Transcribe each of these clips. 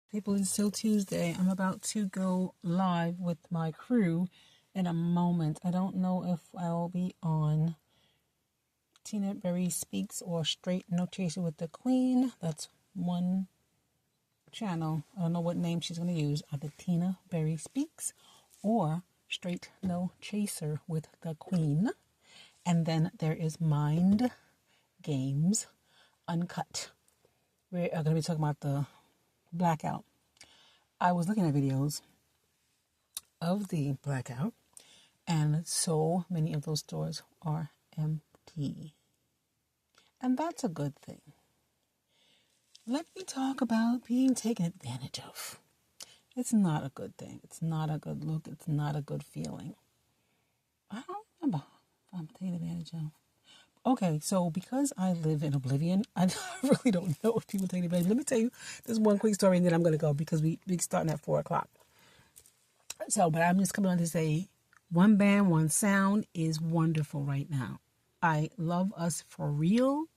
People, it's still Tuesday. I'm about to go live with my crew in a moment. I don't know if I'll be on Tina Berry Speaks or Straight No Chaser with the Queen. That's one channel. I don't know what name she's going to use. Either Tina Berry Speaks or Straight No Chaser with the Queen. And then there is Mind Games Uncut. We're going to be talking about the blackout. I was looking at videos of the blackout, and so many of those stores are empty. And that's a good thing. Let me talk about being taken advantage of. It's not a good thing. It's not a good look. It's not a good feeling. I don't remember if I'm taken advantage of. Okay, so because I live in oblivion, I really don't know if people take advantage. Let me tell you this one quick story, and then I'm going to go because we're starting at 4 o'clock. So, but I'm just coming on to say, one band, one sound is wonderful right now. I love us for real.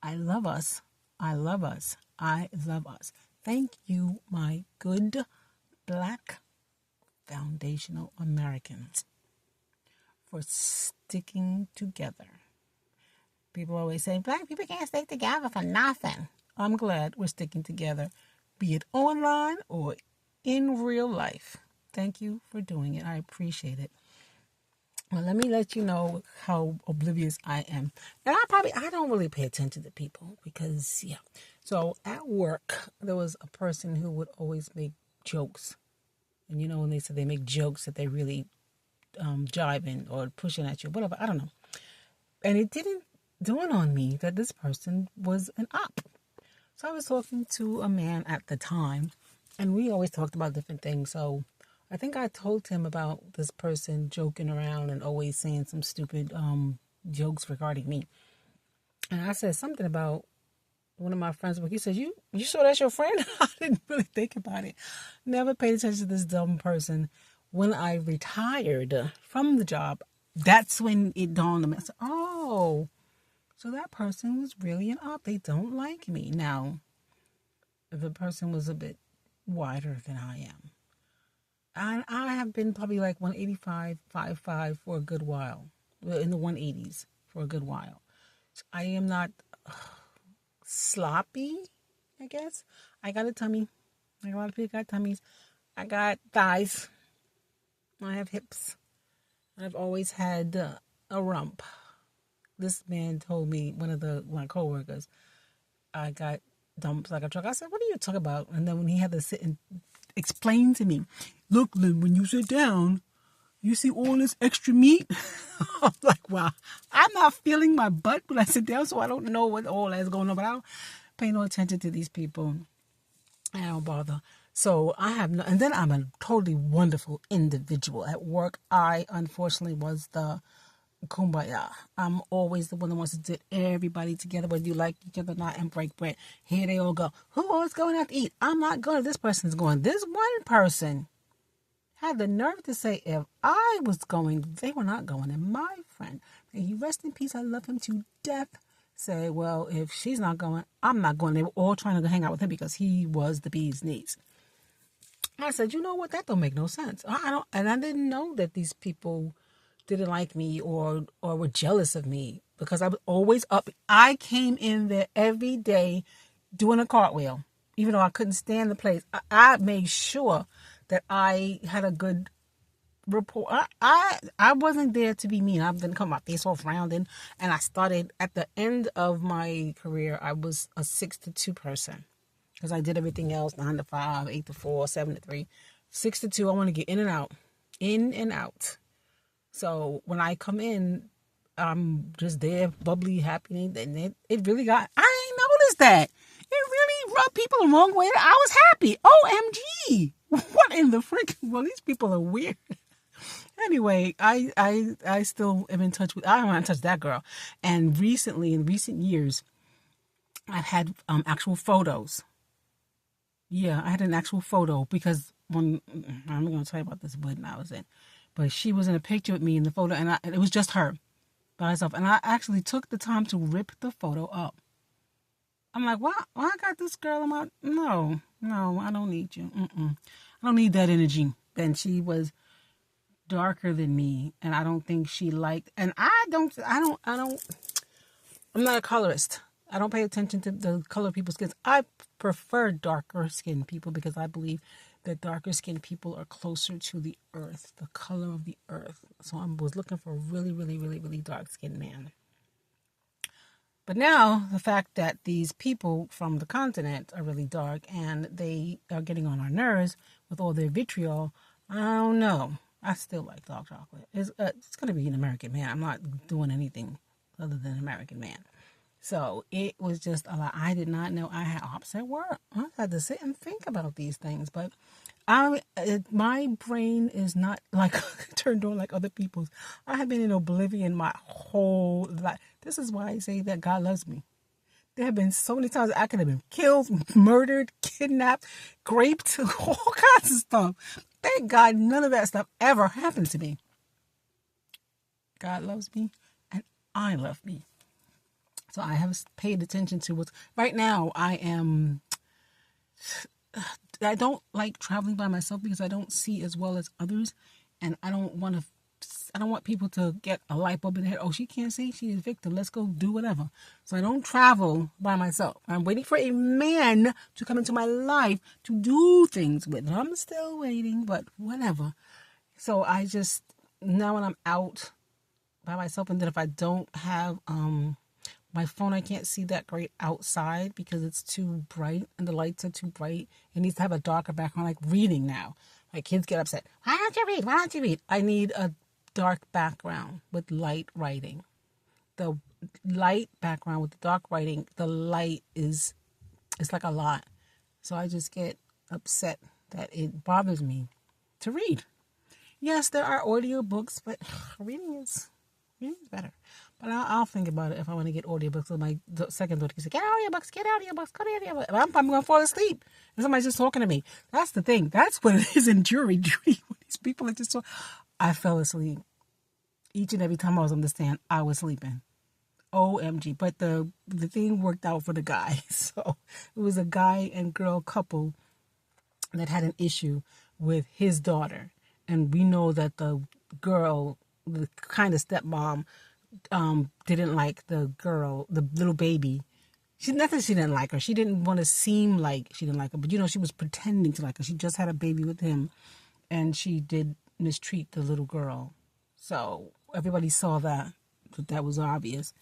I love us. I love us. I love us. Thank you, my good Black foundational Americans, for sticking together. People always say, Black people can't stick together for nothing. I'm glad we're sticking together, be it online or in real life. Thank you for doing it. I appreciate it. Well, let me let you know how oblivious I am. And I don't really pay attention to people because, yeah. So at work, there was a person who would always make jokes. And you know, when they say they make jokes that they really jibing or pushing at you, whatever, I don't know. And it didn't dawn on me that this person was an op. So I was talking to a man at the time, and we always talked about different things. So I think I told him about this person joking around and always saying some stupid jokes regarding me. And I said something about one of my friends. He said, you sure that's your friend? I didn't really think about it. Never paid attention to this dumb person. When I retired from the job, that's when it dawned on me. I said, oh, so that person was really an op. They don't like me. Now, if the person was a bit wider than I am, I have been probably like 185, 5'5" for a good while. In the 180s for a good while. So I am not sloppy, I guess. I got a tummy. Like a lot of people got tummies. I got thighs. I have hips. I've always had a rump. This man told me, one of my coworkers, I got dumps like a truck. I said, what are you talking about? And then when he had to sit and explain to me, look, Lynn, when you sit down, you see all this extra meat? I'm like, wow, I'm not feeling my butt when I sit down, so I don't know what all that's going on, but I don't pay no attention to these people. I don't bother. So I have no, and then I'm a totally wonderful individual. At work, I unfortunately was the kumbaya. I'm always the one that wants to get everybody together, whether you like each other or not, and break bread. Here they all go. Who is going out to eat? I'm not going. This person's going. This one person had the nerve to say if I was going, they were not going. And my friend, may he rest in peace, I love him to death, say, well, if she's not going, I'm not going. They were all trying to hang out with him because he was the bee's knees. I said, you know what? That don't make no sense. I didn't know that these people didn't like me or were jealous of me because I was always up. I came in there every day doing a cartwheel, even though I couldn't stand the place. I made sure that I had a good rapport. I wasn't there to be mean. I didn't come my face off rounding. And I started at the end of my career, I was a 6 to 2 person because I did everything else, 9 to 5, 8 to 4, 7 to 3, 6 to 2. I want to get in and out. So when I come in, I'm just there, bubbly, happy, and it really got, I ain't noticed that. It really rubbed people the wrong way. I was happy. OMG. What in the frick? Well, these people are weird. Anyway, I still am in touch with, I don't want to touch that girl. And recently, in recent years, I've had actual photos. Yeah, I had an actual photo because I'm going to tell you about this wedding I was in. But she was in a picture with me in the photo, and it was just her by herself. And I actually took the time to rip the photo up. I'm like, why I got this girl? No, No, I don't need you. I don't need that energy. And she was darker than me, and I don't think she liked. And I'm not a colorist. I don't pay attention to the color of people's skins. I prefer darker skinned people because I believe that darker skinned people are closer to the earth, the color of the earth. So I was looking for a really, really, really, really dark skinned man. But now the fact that these people from the continent are really dark and they are getting on our nerves with all their vitriol, I don't know. I still like dark chocolate. It's going to be an American man. I'm not doing anything other than American man. So it was just a lot. I did not know I had opposite work. I had to sit and think about these things. But my brain is not like turned on like other people's. I have been in oblivion my whole life. This is why I say that God loves me. There have been so many times I could have been killed, murdered, kidnapped, raped, all kinds of stuff. Thank God none of that stuff ever happened to me. God loves me and I love me. So I have paid attention to what's right now. I don't like traveling by myself because I don't see as well as others, and I don't want people to get a light bulb in their head. Oh, she can't see, she's a victim. Let's go do whatever. So I don't travel by myself. I'm waiting for a man to come into my life to do things with. I'm still waiting, but whatever. So I just now when I'm out by myself, and then if I don't have my phone, I can't see that great outside because it's too bright and the lights are too bright. It needs to have a darker background, like reading now. My kids get upset. Why don't you read? Why don't you read? I need a dark background with light writing. The light background with the dark writing, the light it's like a lot. So I just get upset that it bothers me to read. Yes, there are audiobooks, but reading is better. But I'll think about it if I want to get audiobooks. So my second daughter says, get audiobooks. I'm going to fall asleep. And somebody's just talking to me. That's the thing. That's what it is in jury. When these people are just talking. I fell asleep. Each and every time I was on the stand, I was sleeping. OMG. But the thing worked out for the guy. So it was a guy and girl couple that had an issue with his daughter. And we know that the girl, the kind of stepmom, didn't like the girl, the little baby. Not that she didn't like her. She didn't want to seem like she didn't like her. But, she was pretending to like her. She just had a baby with him. And she did mistreat the little girl. So everybody saw that. But that was obvious.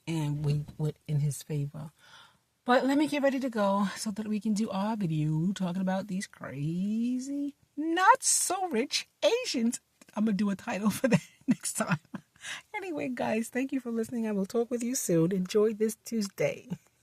And we went in his favor. But let me get ready to go so that we can do our video talking about these crazy, not so rich Asians. I'm going to do a title for that next time. Anyway, guys, thank you for listening. I will talk with you soon. Enjoy this Tuesday.